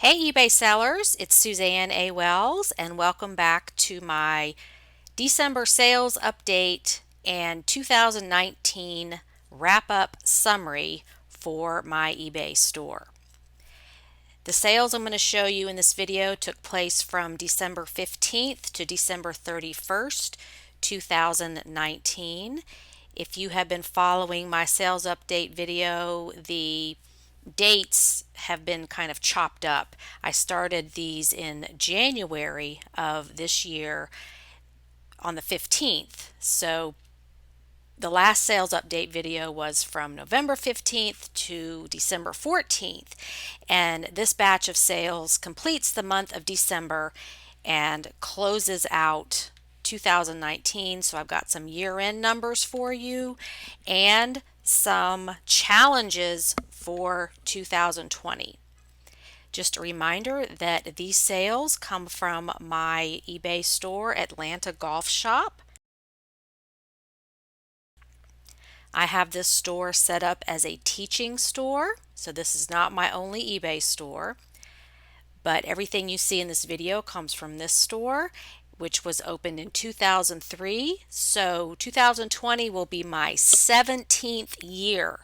Hey eBay sellers, it's Suzanne A. Wells and welcome back to my December sales update and 2019 wrap-up summary for my eBay store. The sales I'm going to show you in this video took place from December 15th to December 31st, 2019. If you have been following my sales update video, the dates have been kind of chopped up. I started these in January of this year on the 15th. So the last sales update video was from November 15th to December 14th. And this batch of sales completes the month of December and closes out 2019. So I've got some year-end numbers for you and some challenges for 2020. Just a reminder that these sales come from my eBay store, Atlanta Golf Shop. I have this store set up as a teaching store, so this is not my only eBay store, but everything you see in this video comes from this store, which was opened in 2003. So 2020 will be my 17th year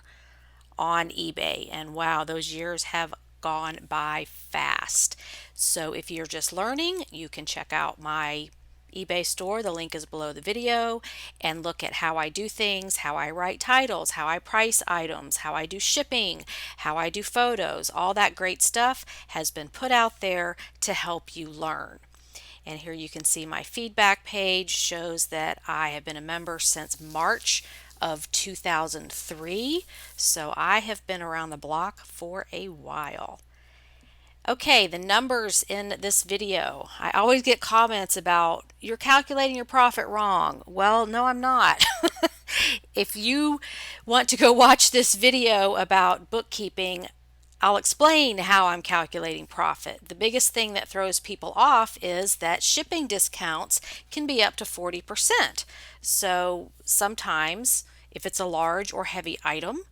on eBay, and wow, those years have gone by fast. So if you're just learning, you can check out my eBay store. The link is below the video, and look at how I do things, how I write titles, how I price items, how I do shipping, how I do photos. All that great stuff has been put out there to help you learn. And here you can see my feedback page shows that I have been a member since March of 2003. So I have been around the block for a while. Okay, the numbers in this video. I always get comments about you're calculating your profit wrong. Well, no, I'm not. If you want to go watch this video about bookkeeping, I'll explain how I'm calculating profit. The biggest thing that throws people off is that shipping discounts can be up to 40%. So sometimes, if it's a large or heavy item,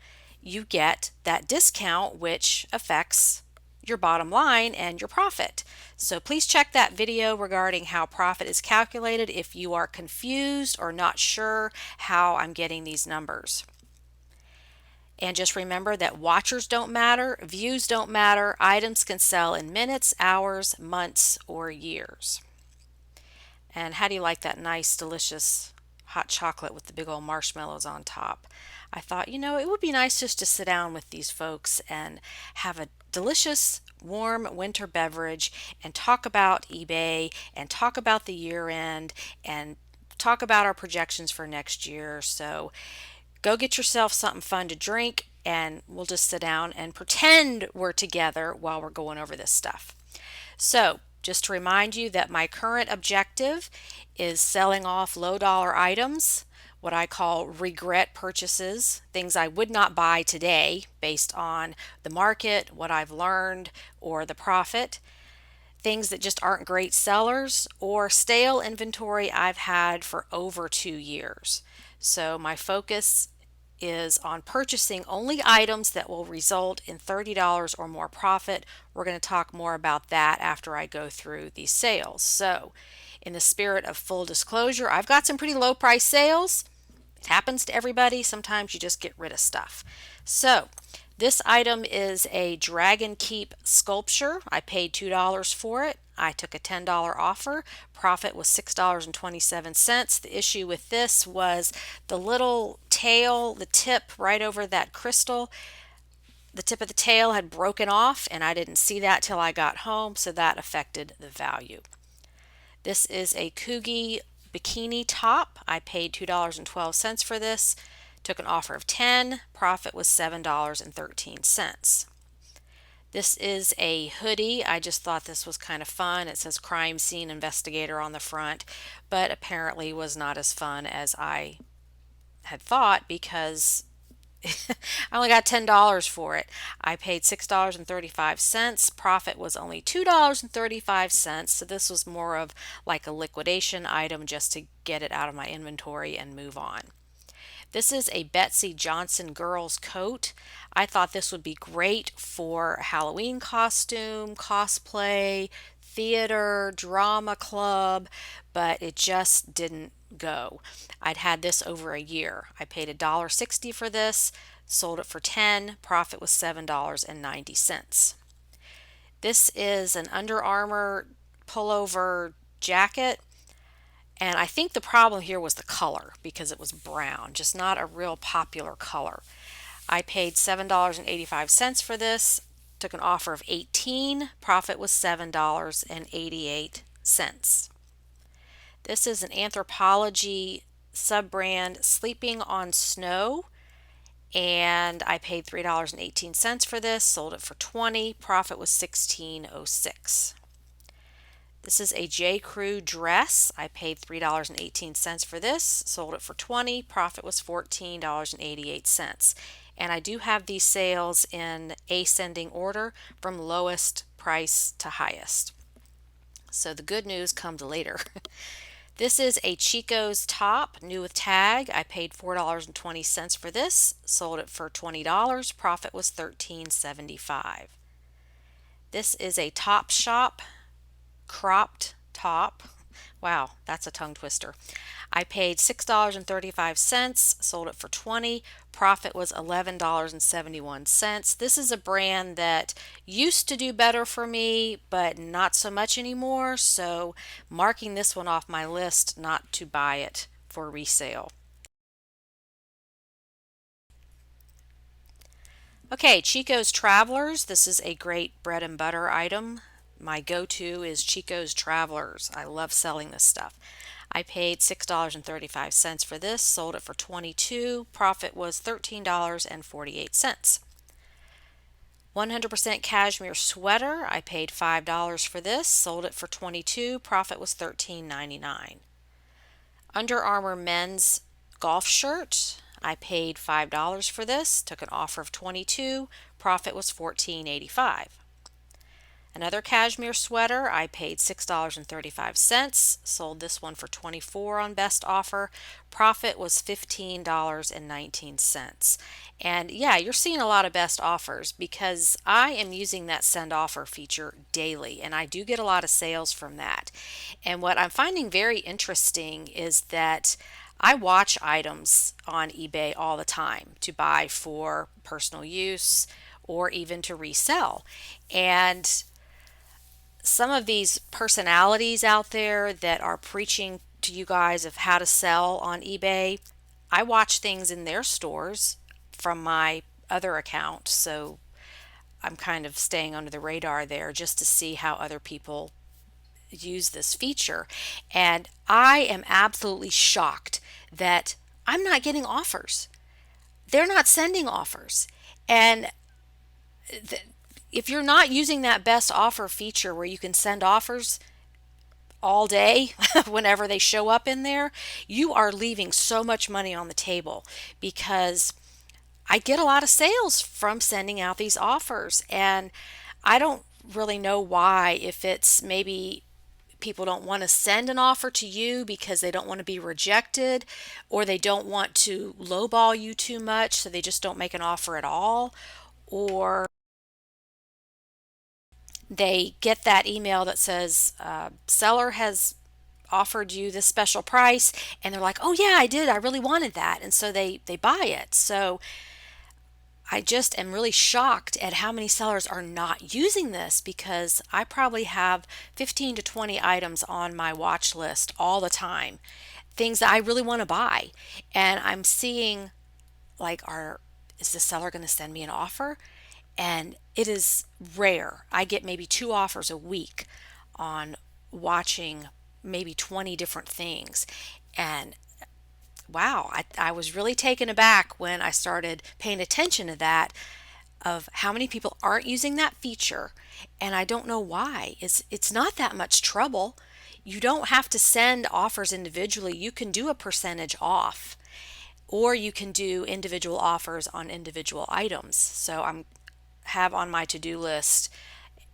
you get that discount, which affects your bottom line and your profit. So please check that video regarding how profit is calculated if you are confused or not sure how I'm getting these numbers. And just remember that watchers don't matter, views don't matter, items can sell in minutes, hours, months, or years. And how do you like that nice, delicious hot chocolate with the big old marshmallows on top? I thought, it would be nice just to sit down with these folks and have a delicious, warm winter beverage and talk about eBay and talk about the year end and talk about our projections for next year. So go get yourself something fun to drink and we'll just sit down and pretend we're together while we're going over this stuff. So just to remind you that my current objective is selling off low dollar items, what I call regret purchases, things I would not buy today based on the market, what I've learned, or the profit, things that just aren't great sellers, or stale inventory I've had for over 2 years. So my focus is on purchasing only items that will result in $30 or more profit. We're going to talk more about that after I go through these sales. So in the spirit of full disclosure, I've got some pretty low price sales. It happens to everybody. Sometimes you just get rid of stuff. So this item is a Dragon Keep sculpture. I paid $2 for it. I took a $10 offer. Profit was $6.27. The issue with this was the little tail, the tip right over that crystal, the tip of the tail had broken off and I didn't see that till I got home, so that affected the value. This is a Coogie bikini top. I paid $2.12 for this. Took an offer of $10. Profit was $7.13. This is a hoodie. I just thought this was kind of fun. It says Crime Scene Investigator on the front, but apparently was not as fun as I had thought because I only got $10 for it. I paid $6.35. Profit was only $2.35. So this was more of like a liquidation item just to get it out of my inventory and move on. This is a Betsy Johnson girls coat. I thought this would be great for Halloween costume, cosplay, theater, drama club, but it just didn't go. I'd had this over a year. I paid $1.60 for this, sold it for 10, profit was $7.90. This is an Under Armour pullover jacket. And I think the problem here was the color because it was brown, just not a real popular color. I paid $7.85 for this, took an offer of 18, profit was $7.88. This is an Anthropologie sub-brand Sleeping on Snow, and I paid $3.18 for this, sold it for 20, profit was $16.06. This is a J. Crew dress. I paid $3.18 for this, sold it for 20, profit was $14.88. And I do have these sales in ascending order from lowest price to highest. So the good news comes later. This is a Chico's top, new with tag. I paid $4.20 for this, sold it for $20, profit was $13.75. This is a Topshop cropped top. Wow, that's a tongue twister. I paid $6.35, sold it for 20. Profit was $11.71. This is a brand that used to do better for me, but not so much anymore. So marking this one off my list not to buy it for resale. Okay, Chico's Travelers. This is a great bread and butter item. My go-to is Chico's Travelers. I love selling this stuff. I paid $6.35 for this, sold it for 22. Profit was $13.48. 100% cashmere sweater. I paid $5 for this, sold it for 22. Profit was $13.99. Under Armour men's golf shirt. I paid $5 for this, took an offer of 22. Profit was $14.85. Another cashmere sweater, I paid $6.35, sold this one for 24 on best offer. Profit was $15.19. And yeah, you're seeing a lot of best offers because I am using that send offer feature daily and I do get a lot of sales from that. And what I'm finding very interesting is that I watch items on eBay all the time to buy for personal use or even to resell. And some of these personalities out there that are preaching to you guys of how to sell on eBay, I watch things in their stores from my other account. So I'm kind of staying under the radar there just to see how other people use this feature. And I am absolutely shocked that I'm not getting offers. They're not sending offers. And if you're not using that best offer feature where you can send offers all day whenever they show up in there, you are leaving so much money on the table because I get a lot of sales from sending out these offers. And I don't really know why, if it's maybe people don't want to send an offer to you because they don't want to be rejected or they don't want to lowball you too much, so they just don't make an offer at all, or they get that email that says seller has offered you this special price and they're like, oh yeah, I did, I really wanted that, and so they buy it. So I just am really shocked at how many sellers are not using this because I probably have 15 to 20 items on my watch list all the time, things that I really want to buy, and I'm seeing like, is the seller going to send me an offer? And it is rare. I get maybe 2 offers a week on watching maybe 20 different things. And wow, I was really taken aback when I started paying attention to that, of how many people aren't using that feature. And I don't know why. It's not that much trouble. You don't have to send offers individually. You can do a percentage off, or you can do individual offers on individual items. So I'm have on my to-do list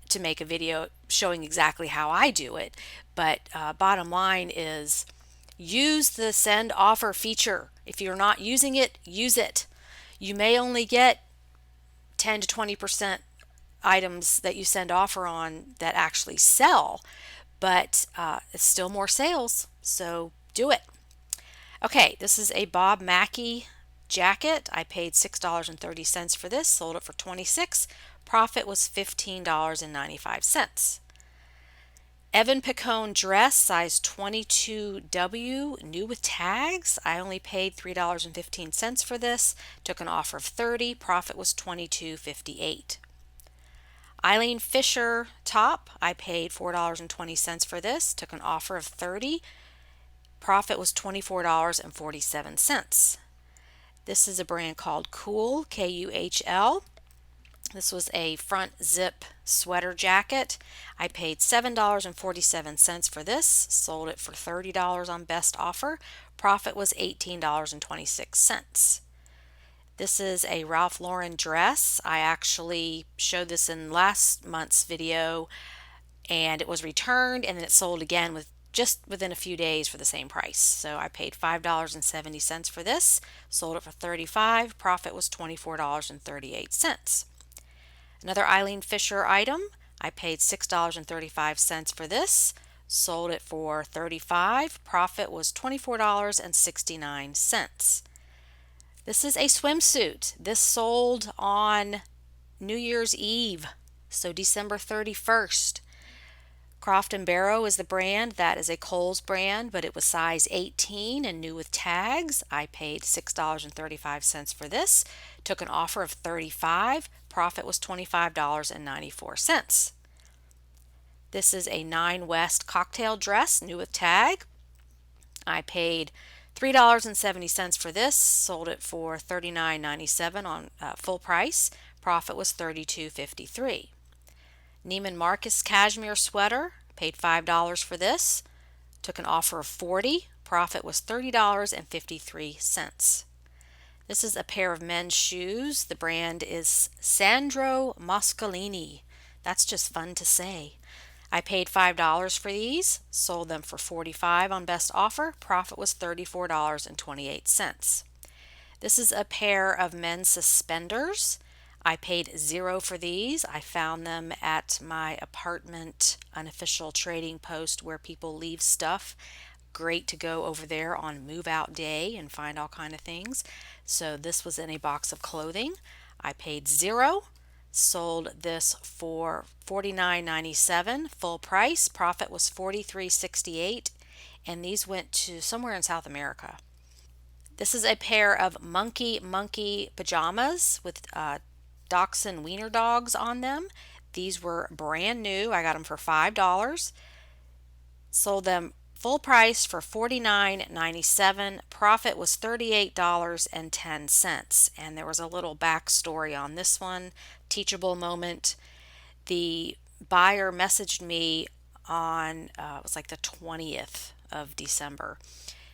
to make a video showing exactly how I do it. But bottom line is, Use the send offer feature. If you're not using it, use it. You may only get 10 to 20% items that you send offer on that actually sell, but it's still more sales, so do it. Okay, this is a Bob Mackie jacket. I paid $6.30 for this, sold it for $26. Profit was $15.95. Evan Picone dress, size 22W, new with tags. I only paid $3.15 for this. Took an offer of $30. Profit was $22.58. Eileen Fisher top, I paid $4.20 for this. Took an offer of $30. Profit was $24.47. This is a brand called Kuhl, Kuhl. This was a front zip sweater jacket. I paid $7.47 for this, sold it for $30 on best offer. Profit was $18.26. This is a Ralph Lauren dress. I actually showed this in last month's video, and it was returned and then it sold again just within a few days for the same price. So I paid $5.70 for this, sold it for $35. Profit was $24.38. Another Eileen Fisher item, I paid $6.35 for this, sold it for $35. Profit was $24.69. This is a swimsuit. This sold on New Year's Eve, so December 31st. Croft & Barrow is the brand. That is a Kohl's brand, but it was size 18 and new with tags. I paid $6.35 for this. Took an offer of $35. Profit was $25.94. This is a Nine West cocktail dress, new with tag. I paid $3.70 for this. Sold it for $39.97 on full price. Profit was $32.53. Neiman Marcus cashmere sweater, paid $5 for this. Took an offer of $40. Profit was $30.53. This is a pair of men's shoes. The brand is Sandro Moscolini. That's just fun to say. I paid $5 for these, sold them for $45 on best offer. Profit was $34.28. This is a pair of men's suspenders. I paid $0 for these. I found them at my apartment unofficial trading post where people leave stuff. Great to go over there on move out day and find all kind of things. So this was in a box of clothing. I paid $0. Sold this for $49.97 full price. Profit was $43.68, and these went to somewhere in South America. This is a pair of monkey pajamas with dachshund wiener dogs on them. These were brand new. I got them for $5. Sold them full price for $49.97. Profit was $38.10. And there was a little backstory on this one. Teachable moment. The buyer messaged me on, it was like the 20th of December,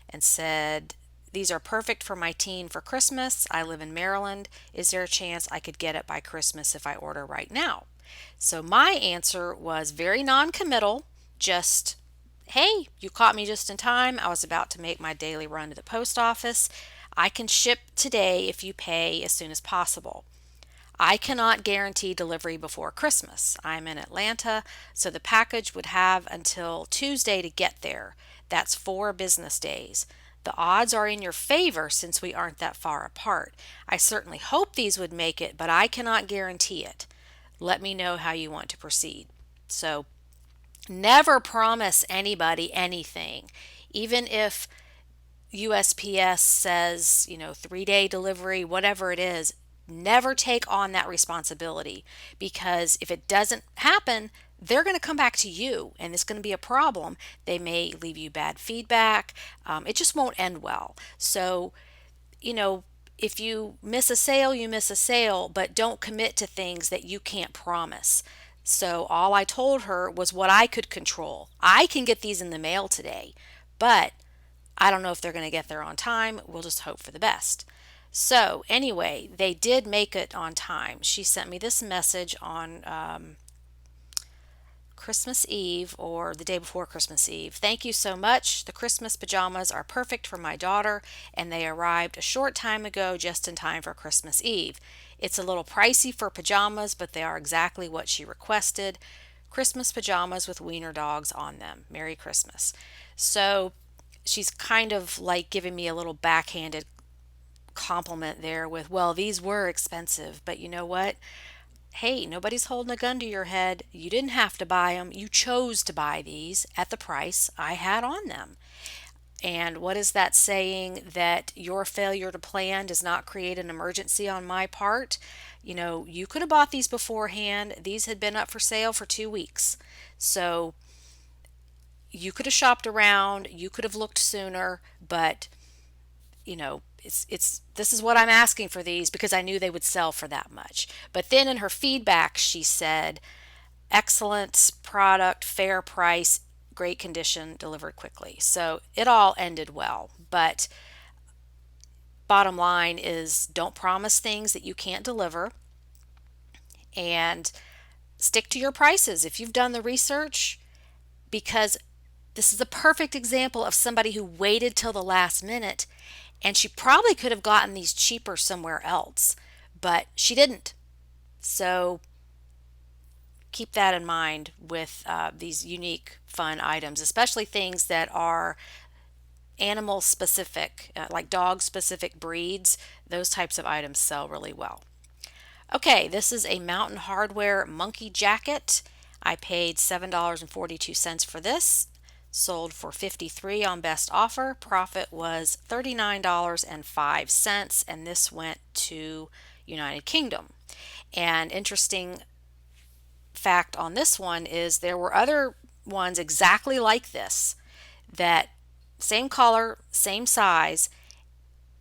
and said, "These are perfect for my teen for Christmas. I live in Maryland. Is there a chance I could get it by Christmas if I order right now?" So my answer was very non-committal, just, "Hey, you caught me just in time. I was about to make my daily run to the post office. I can ship today if you pay as soon as possible. I cannot guarantee delivery before Christmas. I'm in Atlanta, so the package would have until Tuesday to get there. That's 4 business days. The odds are in your favor since we aren't that far apart. I certainly hope these would make it, but I cannot guarantee it. Let me know how you want to proceed." So never promise anybody anything. Even if USPS says, 3-day delivery, whatever it is, never take on that responsibility, because if it doesn't happen, they're going to come back to you and it's going to be a problem. They may leave you bad feedback. It just won't end well. So, if you miss a sale, you miss a sale, but don't commit to things that you can't promise. So all I told her was what I could control. I can get these in the mail today, but I don't know if they're going to get there on time. We'll just hope for the best. So anyway, they did make it on time. She sent me this message on Christmas Eve or the day before Christmas Eve. Thank you so much. The Christmas pajamas are perfect for my daughter, and they arrived a short time ago just in time for Christmas Eve. It's a little pricey for pajamas, but they are exactly what she requested. Christmas pajamas with wiener dogs on them. Merry Christmas. So she's kind of like giving me a little backhanded compliment there with, well, these were expensive, but you know what? Hey, nobody's holding a gun to your head. You didn't have to buy them. You chose to buy these at the price I had on them. And what is that saying? That your failure to plan does not create an emergency on my part? You know, you could have bought these beforehand. These had been up for sale for 2 weeks. So you could have shopped around, you could have looked sooner, but you know, it's this is what I'm asking for these because I knew they would sell for that much. But then in her feedback she said, excellent product, fair price, great condition, delivered quickly. So it all ended well. But bottom line is, don't promise things that you can't deliver, and stick to your prices if you've done the research, because this is a perfect example of somebody who waited till the last minute, and she probably could have gotten these cheaper somewhere else, but she didn't. So keep that in mind with these unique, fun items, especially things that are animal specific, like dog specific breeds. Those types of items sell really well. Okay, this is a Mountain Hardwear monkey jacket. I paid $7.42 for this. Sold for $53 on best offer. Profit was $39.05, and this went to United Kingdom. And interesting fact on this one is there were other ones exactly like this, that same color, same size,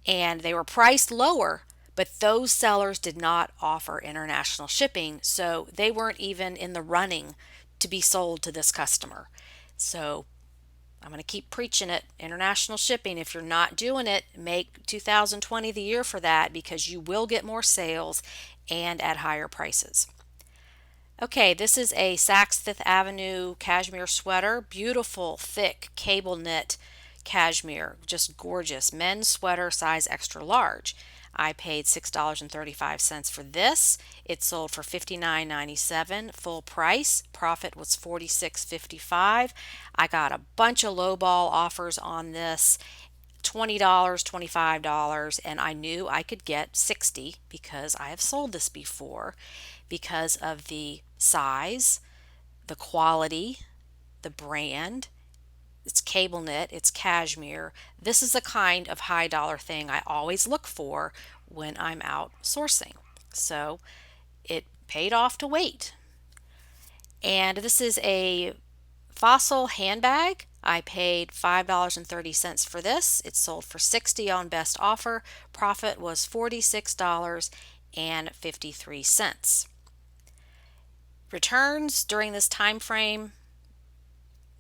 and they were priced lower, but those sellers did not offer international shipping, so they weren't even in the running to be sold to this customer. So I'm going to keep preaching it. International shipping, if you're not doing it, make 2020 the year for that, because you will get more sales and at higher prices. Okay, this is a Saks Fifth Avenue cashmere sweater. Beautiful, thick, cable knit cashmere. Just gorgeous. Men's sweater, size extra large. I paid $6.35 for this. It sold for $59.97 full price. Profit was $46.55. I got a bunch of lowball offers on this. $20, $25, and I knew I could get 60 because I have sold this before, because of the size, the quality, the brand. It's cable knit, it's cashmere. This is the kind of high dollar thing I always look for when I'm out sourcing. So it paid off to wait. And this is a Fossil handbag. I paid $5.30 for this. It sold for $60 on best offer. Profit was $46.53. Returns during this time frame,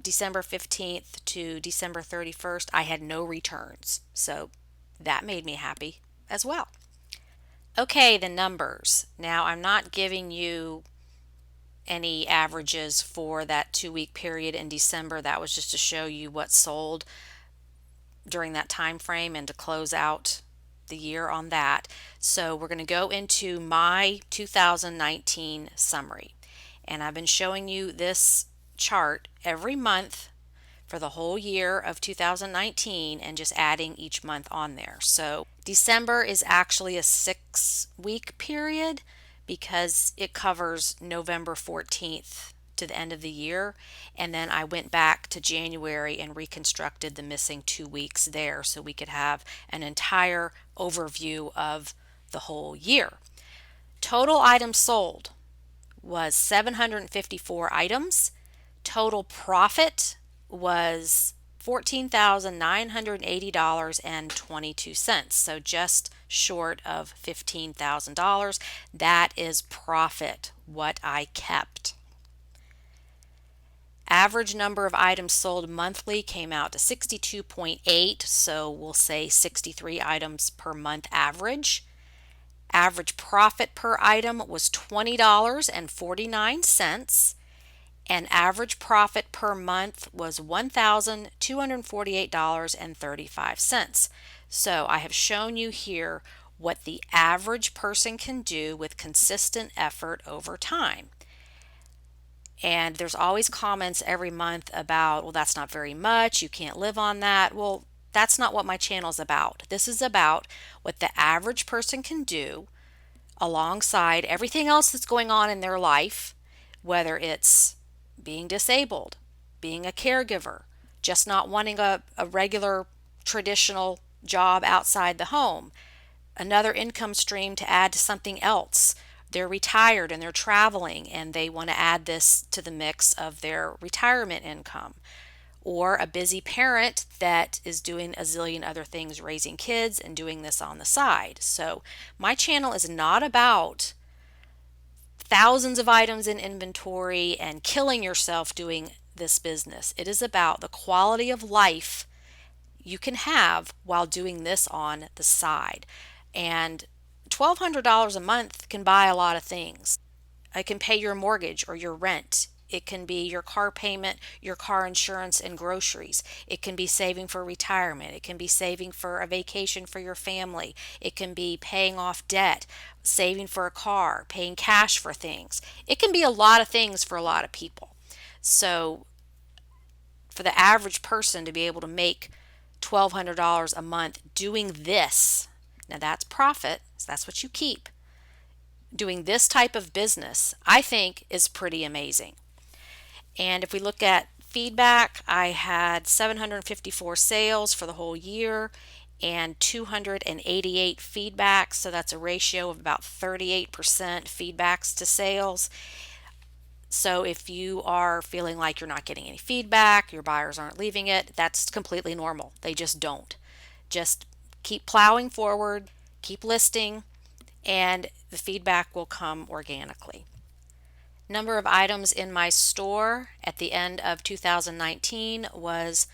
December 15th to December 31st, I had no returns. So that made me happy as well. Okay, the numbers. Now, I'm not giving you any averages for that 2-week period in December. That was just to show you what sold during that time frame and to close out the year on that. So we're going to go into my 2019 summary. And I've been showing you this chart every month for the whole year of 2019 and just adding each month on there. So December is actually a 6-week period because it covers November 14th to the end of the year. And then I went back to January and reconstructed the missing 2 weeks there so we could have an entire overview of the whole year. Total items sold was 754 items. Total profit was $14,980.22, so just short of $15,000. That is profit, what I kept. Average number of items sold monthly came out to 62.8, so we'll say 63 items per month average. Average profit per item was $20.49. and average profit per month was $1,248.35. So I have shown you here what the average person can do with consistent effort over time. And there's always comments every month about, well, that's not very much, you can't live on that. Well, that's not what my channel is about. This is about what the average person can do alongside everything else that's going on in their life, whether it's being disabled, being a caregiver, just not wanting a regular traditional job outside the home, another income stream to add to something else. They're retired and they're traveling and they want to add this to the mix of their retirement income. Or a busy parent that is doing a zillion other things, raising kids and doing this on the side. So my channel is not about thousands of items in inventory and killing yourself doing this business. It is about the quality of life you can have while doing this on the side. And $1,200 a month can buy a lot of things. It can pay your mortgage or your rent. It can be your car payment, your car insurance, and groceries. It can be saving for retirement. It can be saving for a vacation for your family. It can be paying off debt, saving for a car, paying cash for things. It can be a lot of things for a lot of people. So for the average person to be able to make $1,200 a month doing this, now that's profit, so that's what you keep. Doing this type of business, I think, is pretty amazing. And if we look at feedback, I had 754 sales for the whole year and 288 feedbacks. So that's a ratio of about 38% feedbacks to sales. So if you are feeling like you're not getting any feedback, your buyers aren't leaving it, that's completely normal. They just don't. Just keep plowing forward, keep listing, and the feedback will come organically. Number of items in my store at the end of 2019 was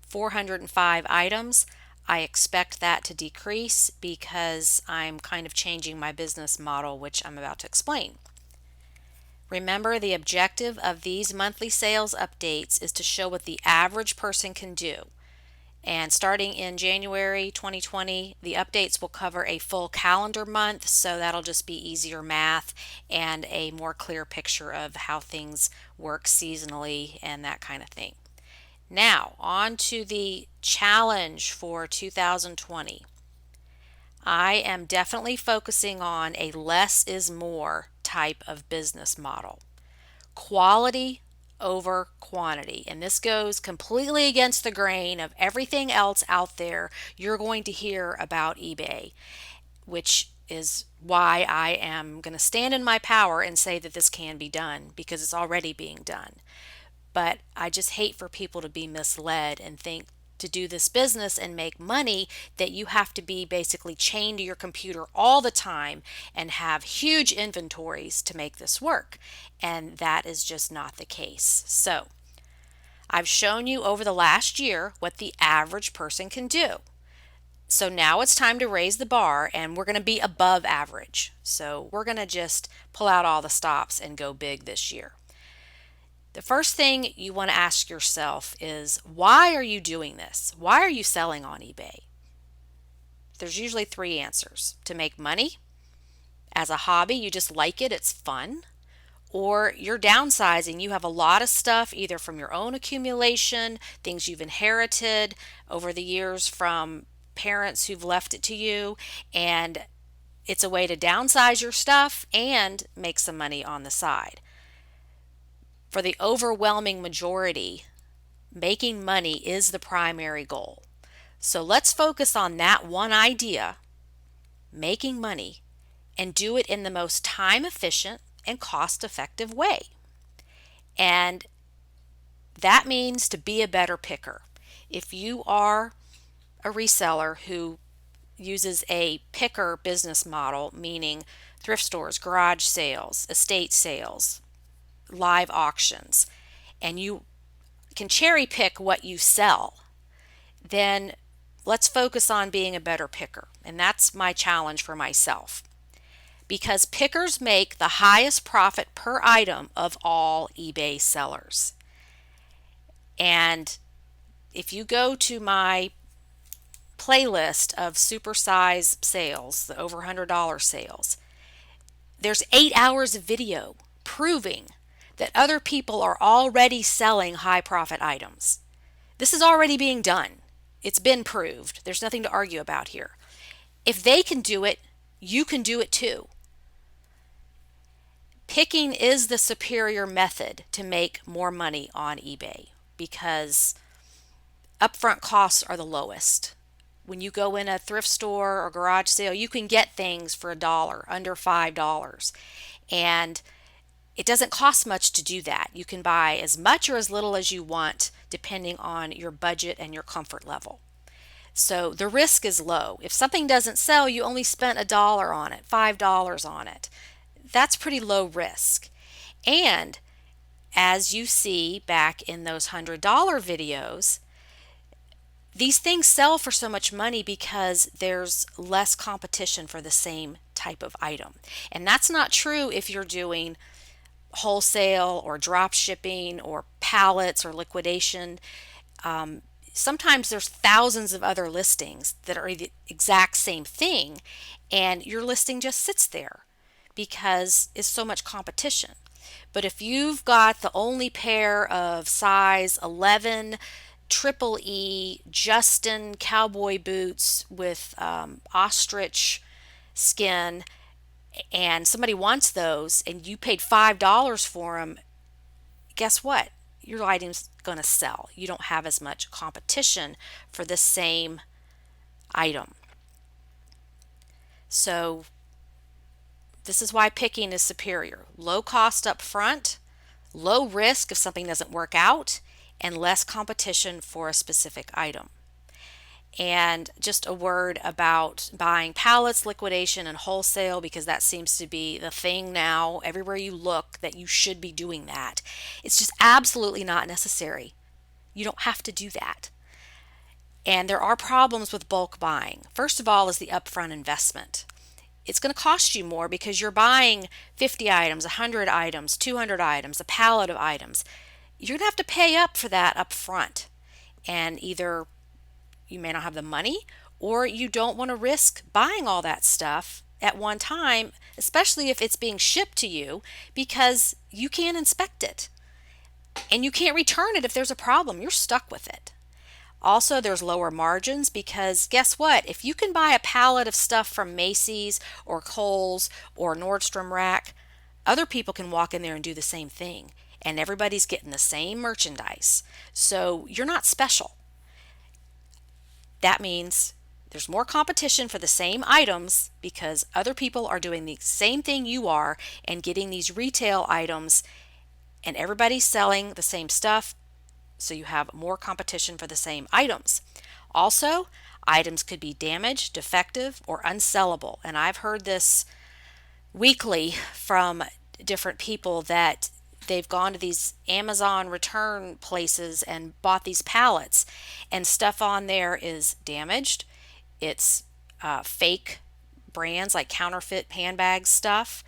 405 items. I expect that to decrease because I'm kind of changing my business model, which I'm about to explain. Remember, the objective of these monthly sales updates is to show what the average person can do. And starting in January 2020, the updates will cover a full calendar month, so that'll just be easier math and a more clear picture of how things work seasonally and that kind of thing. Now, on to the challenge for 2020. I am definitely focusing on a less is more type of business model. Quality over quantity. And this goes completely against the grain of everything else out there you're going to hear about eBay, which is why I am going to stand in my power and say that this can be done because it's already being done. But I just hate for people to be misled and think to do this business and make money that you have to be basically chained to your computer all the time and have huge inventories to make this work. And that is just not the case. So I've shown you over the last year what the average person can do. So now it's time to raise the bar and we're going to be above average. So we're going to just pull out all the stops and go big this year. The first thing you want to ask yourself is, why are you doing this? Why are you selling on eBay? There's usually three answers. To make money, as a hobby, you just like it, it's fun, or you're downsizing. You have a lot of stuff either from your own accumulation, things you've inherited over the years from parents who've left it to you, and it's a way to downsize your stuff and make some money on the side. For the overwhelming majority, making money is the primary goal. So let's focus on that one idea, making money, and do it in the most time efficient and cost effective way. And that means to be a better picker. If you are a reseller who uses a picker business model, meaning thrift stores, garage sales, estate sales, live auctions, and you can cherry pick what you sell, then let's focus on being a better picker. And that's my challenge for myself. because pickers make the highest profit per item of all eBay sellers. And if you go to my playlist of supersize sales, the over $100 sales, there's 8 hours of video proving that other people are already selling high profit items. This is already being done. It's been proved. There's nothing to argue about here. If they can do it, you can do it too. Picking is the superior method to make more money on eBay because upfront costs are the lowest. When you go in a thrift store or garage sale, you can get things for $1, under $5. And it doesn't cost much to do that. You can buy as much or as little as you want depending on your budget and your comfort level. So the risk is low. If something doesn't sell, you only spent $1 on it, $5 on it. That's pretty low risk. And as you see back in those $100 videos, these things sell for so much money because there's less competition for the same type of item. And that's not true if you're doing wholesale or drop shipping or pallets or liquidation. Sometimes there's thousands of other listings that are the exact same thing, and your listing just sits there because it's so much competition. But if you've got the only pair of size 11 triple E Justin cowboy boots with ostrich skin, and somebody wants those and you paid $5 for them, guess what? Your item's going to sell. You don't have as much competition for the same item. So this is why picking is superior. Low cost up front, low risk if something doesn't work out, and less competition for a specific item. And just a word about buying pallets, liquidation, and wholesale, because that seems to be the thing now. Everywhere you look that you should be doing that. It's just absolutely not necessary. You don't have to do that. And there are problems with bulk buying. First of all is the upfront investment. It's going to cost you more because you're buying 50 items, 100 items, 200 items, a pallet of items. You're going to have to pay up for that up front. And either you may not have the money or you don't want to risk buying all that stuff at one time, especially if it's being shipped to you, because you can't inspect it. And you can't return it if there's a problem. You're stuck with it. Also, there's lower margins because guess what? If you can buy a pallet of stuff from Macy's or Kohl's or Nordstrom Rack, other people can walk in there and do the same thing. And everybody's getting the same merchandise. So you're not special. That means there's more competition for the same items because other people are doing the same thing you are and getting these retail items, and everybody's selling the same stuff. So you have more competition for the same items. Also, items could be damaged, defective, or unsellable. And I've heard this weekly from different people that they've gone to these Amazon return places and bought these pallets, and stuff on there is damaged. It's fake brands like counterfeit handbag stuff,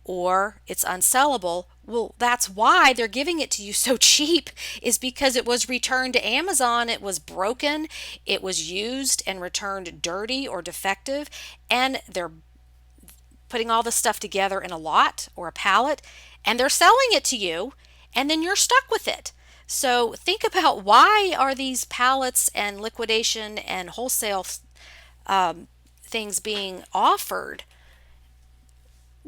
or it's unsellable. Well, that's why they're giving it to you so cheap, is because it was returned to Amazon. It was broken, it was used and returned dirty or defective, and they're putting all this stuff together in a lot or a pallet, and they're selling it to you, and then you're stuck with it. So think about, why are these pallets and liquidation and wholesale things being offered?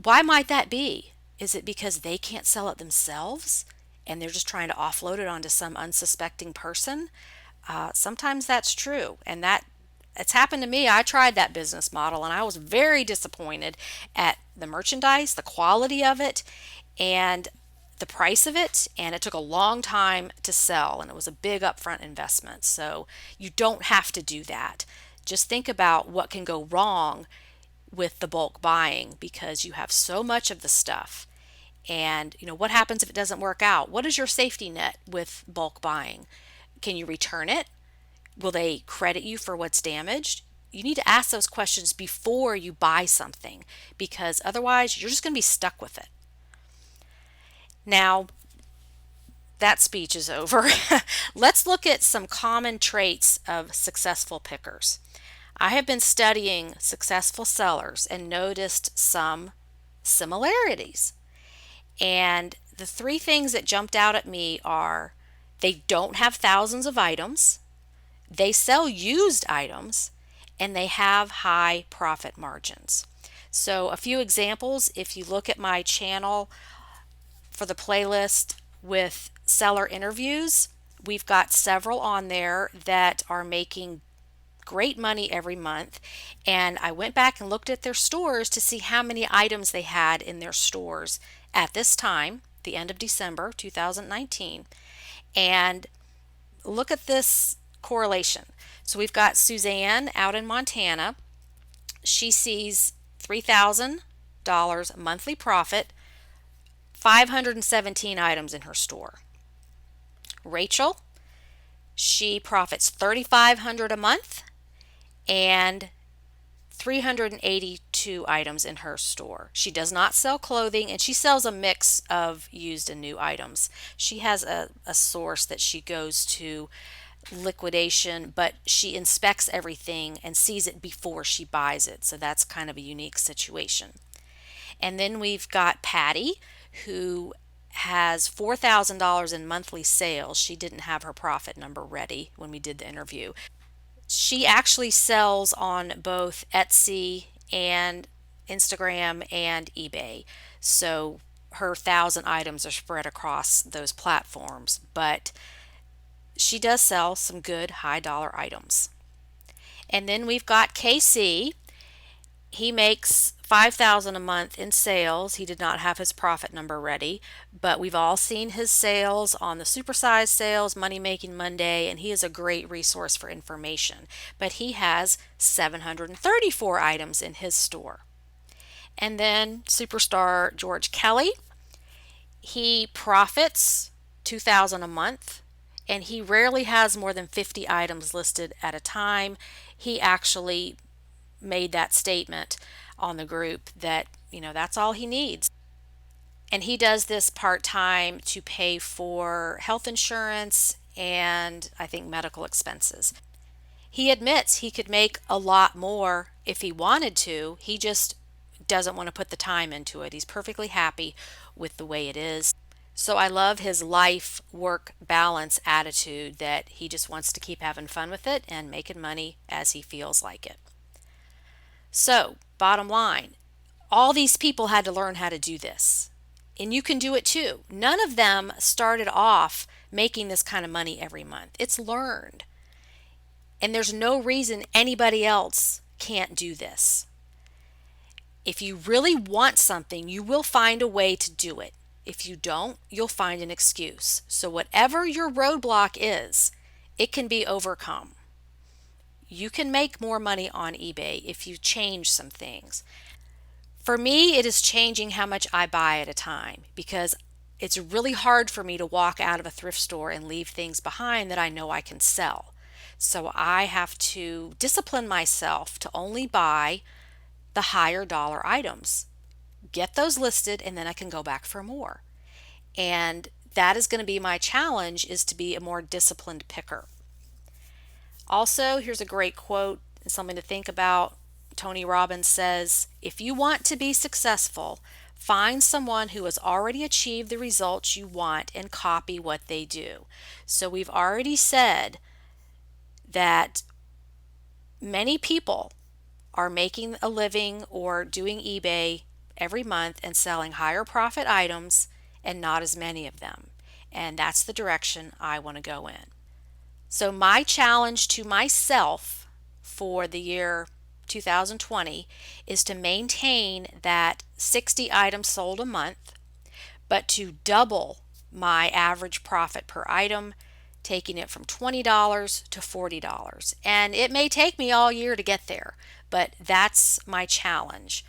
Why might that be? Is it because they can't sell it themselves and they're just trying to offload it onto some unsuspecting person? Sometimes that's true, and it's happened to me. I tried that business model and I was very disappointed at the merchandise, the quality of it, and the price of it, and it took a long time to sell, and it was a big upfront investment. So you don't have to do that. Just think about what can go wrong with the bulk buying because you have so much of the stuff. And what happens if it doesn't work out? What is your safety net with bulk buying? Can you return it? Will they credit you for what's damaged? you need to ask those questions before you buy something, because otherwise you're just going to be stuck with it. Now, that speech is over. Let's look at some common traits of successful pickers. I have been studying successful sellers and noticed some similarities. And the three things that jumped out at me are: they don't have thousands of items, they sell used items, and they have high profit margins. So, a few examples: if you look at my channel for the playlist with seller interviews, we've got several on there that are making great money every month. And I went back and looked at their stores to see how many items they had in their stores at this time, the end of December 2019. And look at this correlation. So we've got Suzanne out in Montana. She sees $3,000 monthly profit, 517 items in her store. Rachel, she profits $3,500 a month and 382 items in her store. She does not sell clothing, and she sells a mix of used and new items. She has a source that she goes to liquidation, but she inspects everything and sees it before she buys it. So that's kind of a unique situation. And then we've got Patty, who has $4,000 in monthly sales. She didn't have her profit number ready when we did the interview. She actually sells on both Etsy and Instagram and eBay. So her 1,000 items are spread across those platforms, but she does sell some good high dollar items. And then we've got KC. He makes $5,000 a month in sales. He did not have his profit number ready, but we've all seen his sales on the Supersize Sales, Money Making Monday, and he is a great resource for information. But he has 734 items in his store. And then superstar George Kelly, he profits $2,000 a month, and he rarely has more than 50 items listed at a time. He actually made that statement on the group that, that's all he needs. And he does this part-time to pay for health insurance and I think medical expenses. He admits he could make a lot more if he wanted to. He just doesn't want to put the time into it. He's perfectly happy with the way it is. So I love his life work balance attitude, that he just wants to keep having fun with it and making money as he feels like it. So, bottom line, all these people had to learn how to do this. And you can do it too. None of them started off making this kind of money every month. It's learned. And there's no reason anybody else can't do this. If you really want something, you will find a way to do it. If you don't, you'll find an excuse. So whatever your roadblock is, it can be overcome. You can make more money on eBay if you change some things. For me, it is changing how much I buy at a time, because it's really hard for me to walk out of a thrift store and leave things behind that I know I can sell. So I have to discipline myself to only buy the higher dollar items. Get those listed, and then I can go back for more. And that is going to be my challenge, is to be a more disciplined picker. Also, here's a great quote and something to think about. Tony Robbins says, "If you want to be successful, find someone who has already achieved the results you want and copy what they do." So we've already said that many people are making a living or doing eBay every month and selling higher profit items and not as many of them. And that's the direction I want to go in. So my challenge to myself for the year 2020 is to maintain that 60 items sold a month, but to double my average profit per item, taking it from $20 to $40. And it may take me all year to get there, but that's my challenge.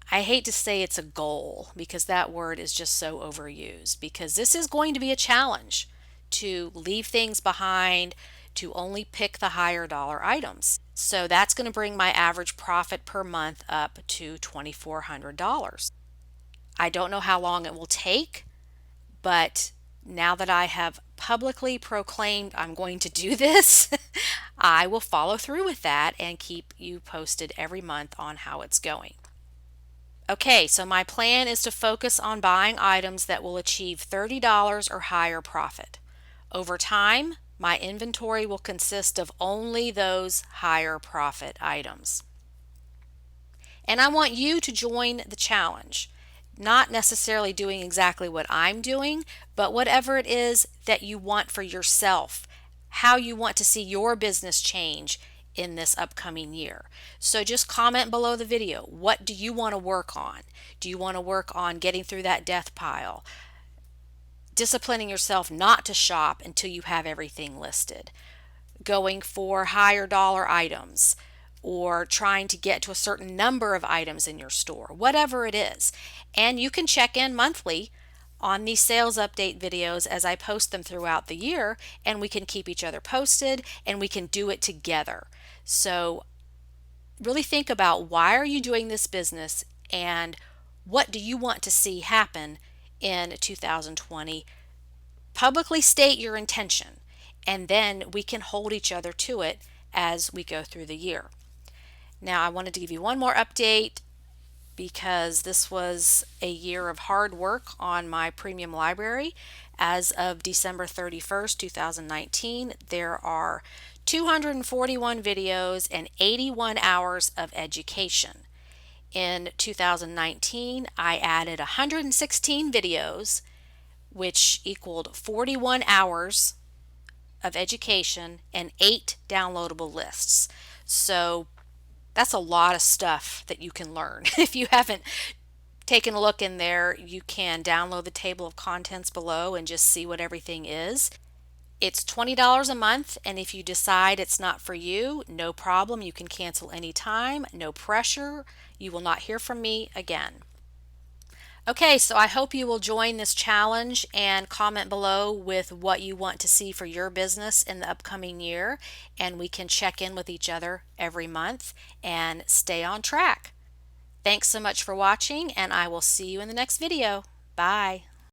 I hate to say it's a goal, because that word is just so overused, because this is going to be a challenge to leave things behind, to only pick the higher dollar items. So that's going to bring my average profit per month up to $2,400. I don't know how long it will take, but now that I have publicly proclaimed I'm going to do this, I will follow through with that and keep you posted every month on how it's going. Okay, so my plan is to focus on buying items that will achieve $30 or higher profit. Over time, my inventory will consist of only those higher profit items. And I want you to join the challenge, not necessarily doing exactly what I'm doing, but whatever it is that you want for yourself, how you want to see your business change in this upcoming year. So just comment below the video. What do you want to work on? Do you want to work on getting through that death pile? Disciplining yourself not to shop until you have everything listed? Going for higher dollar items? Or trying to get to a certain number of items in your store, whatever it is. And you can check in monthly on these sales update videos as I post them throughout the year, and we can keep each other posted and we can do it together. So really think about, why are you doing this business and what do you want to see happen in 2020? Publicly state your intention, and then we can hold each other to it as we go through the year. Now, I wanted to give you one more update because this was a year of hard work on my premium library. As of December 31st, 2019, there are 241 videos and 81 hours of education. In 2019, I added 116 videos, which equaled 41 hours of education and 8 downloadable lists. So that's a lot of stuff that you can learn. If you haven't taken a look in there, you can download the table of contents below and just see what everything is. It's $20 a month, and if you decide it's not for you, no problem. You can cancel anytime, no pressure. You will not hear from me again. Okay, so I hope you will join this challenge and comment below with what you want to see for your business in the upcoming year, and we can check in with each other every month and stay on track. Thanks so much for watching, and I will see you in the next video. Bye.